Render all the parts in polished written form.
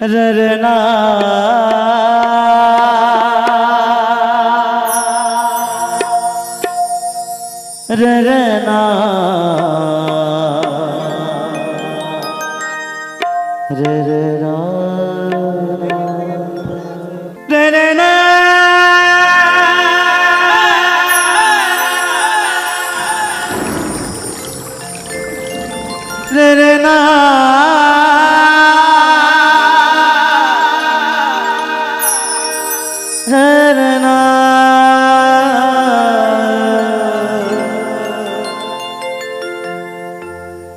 ररना ररना ररना ररना ररना ररना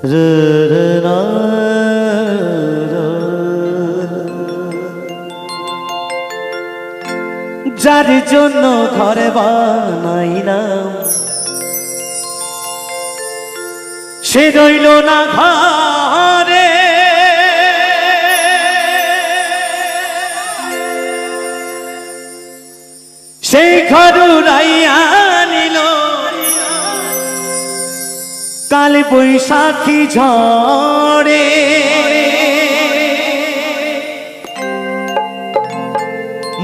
ररना যার জন্য ঘর বানাইলাম সে রইল না ঘরে, সেই ঘর উড়াইয়া নিল কাল বৈশাখী ঝড়ে।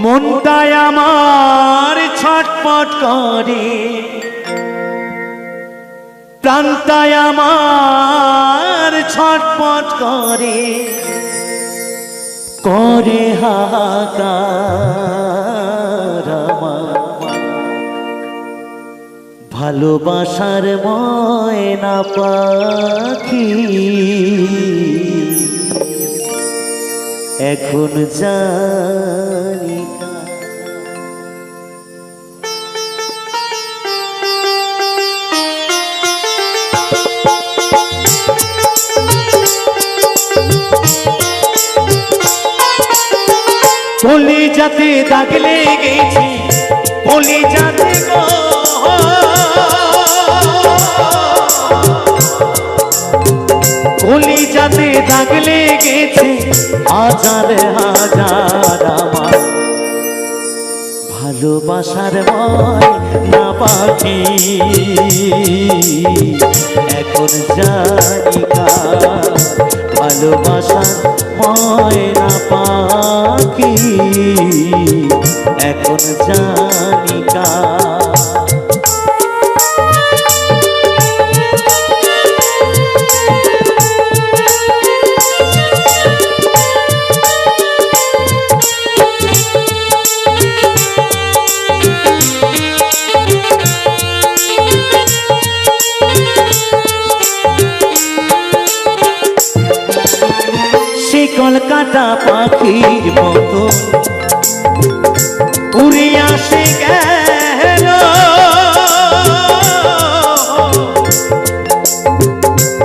মনটায় আমার ছটপট করে, প্রাণটায় আমার ছটপট করে, করে হাহাকার আমার ভালোবাসার ময়না পাখি এখন জানি কলি যাতে দাগ লেগেছে, কলি যাতে গো কলি যাতে দাগ লেগেছে, হাজার হাজার আমার ভালোবাসার ময়না পাখি এখন জানি ভালোবাসার ময়না পাখি এখন জানি কলকাতা পাখির মতো উড়ে আসে গেল,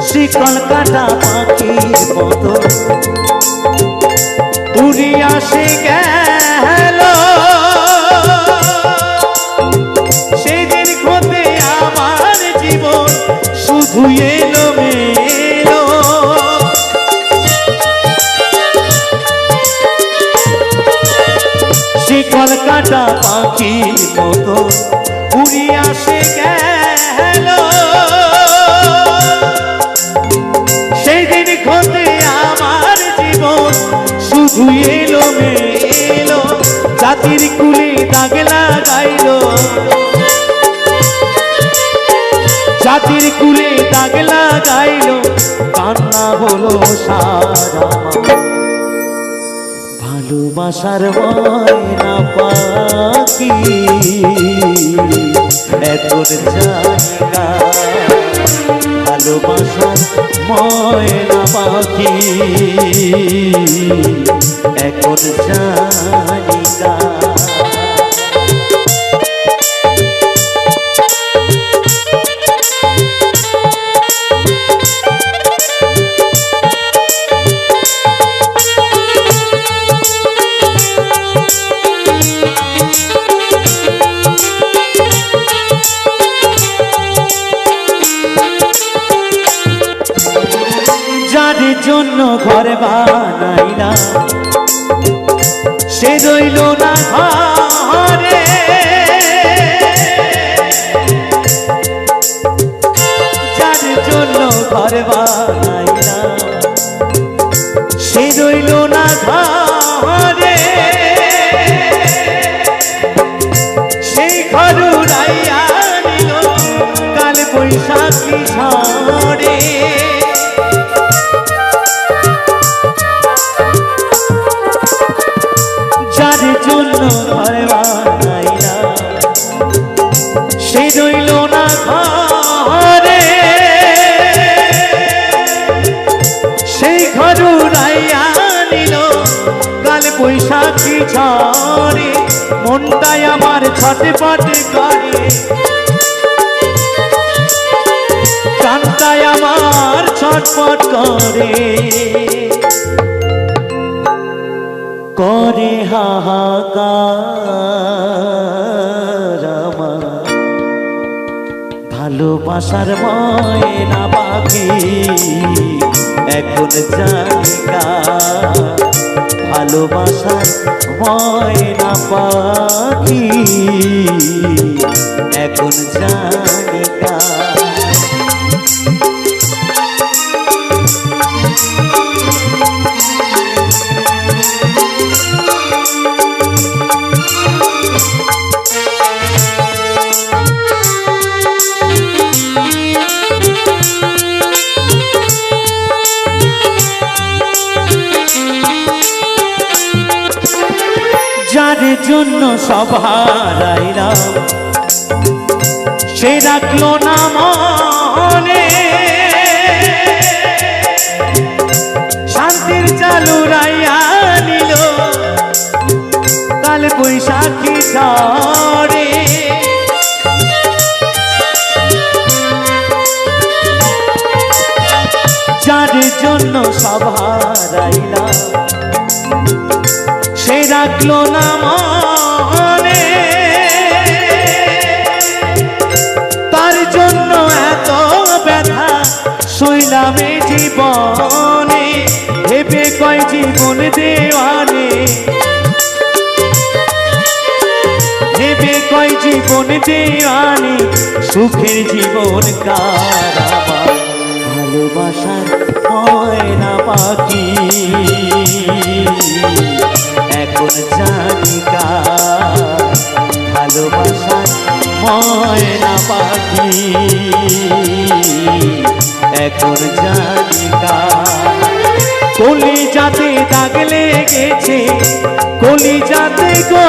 সে কলকাতা পাখির মতো উড়ে আসে গেল, সেদিন হতে আমার জীবন শুধু এলো মেলো। কলকাতা পাখির মতো উড়ে আসে গেল, সেই দিন হতে আমার জীবন শুধু এলো মেলো। জাতির কুলে দাগ লাগাইল, জাতির কুলে দাগ লাগাইল, কান্না হলো সারা ভালোবাসার ময়না পাখি এখন জানি ভালোবাসার ময়না পাখি এখন জানি জন্য ঘর বানাইলাম সে রইল না ঘরে, যার জন্য ঘর বানাইলাম সে রইল না ঘরে। ঘর উড়াইয়া নিল কাল বৈশাখী ঝড়ে। যার জন্য ঘর বানাইলাম সে রইল না ঘরে, সেই ঘর উড়াইয়া নিল কাল বৈশাখী ঝড়ে। মনটাই আমার ছটপট করে, প্রাণটাই আমার ছটপট করে, করে হাহাকার আমার ভালোবাসার ময়না পাখি এখন জানিকা, ভালোবাসার ময়না পাখি এখন জানিকা। যার জন্য সব হারাইলাম সে রাখলো না মনে, শান্তির চালু রাইয়া নিল কাল বৈশাখী ঝড়ে। যার জন্য সব হারাইলাম সে রাখলো না মনে, তার জন্য এত ব্যথা সইলামে জীবনে, ভেবে কয় জীবন দেওয়ানে, ভেবে কয় জীবন দেওয়ানে, সুখের জীবন কার আমার ভালোবাসার ময়না পাখি এখন জানিকা, ভালোবাসার ময়না পাখি এখন জানিকা। কলিজাতে দাগ লেগেছে কলিজাতে গো,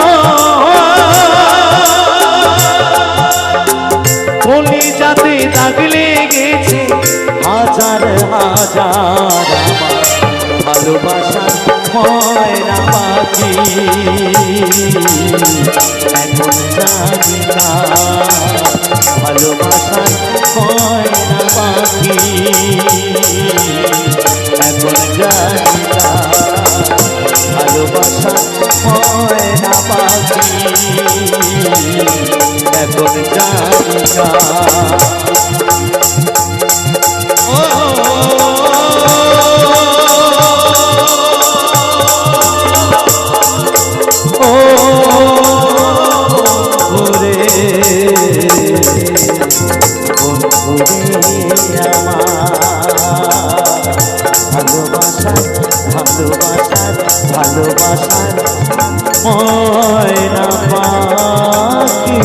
কলিজাতে দাগ লেগেছে হাজার হাজার আমার ভালোবাসার ময়না পাখি এখন জানিকা, ভালোবাসার ময়না পাখি এখন জানিকা, ভালোবাসার ময়না পাখি এখন জানিকা। ভালোবাসার ময়না পাখি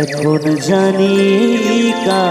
এখন জানিকা।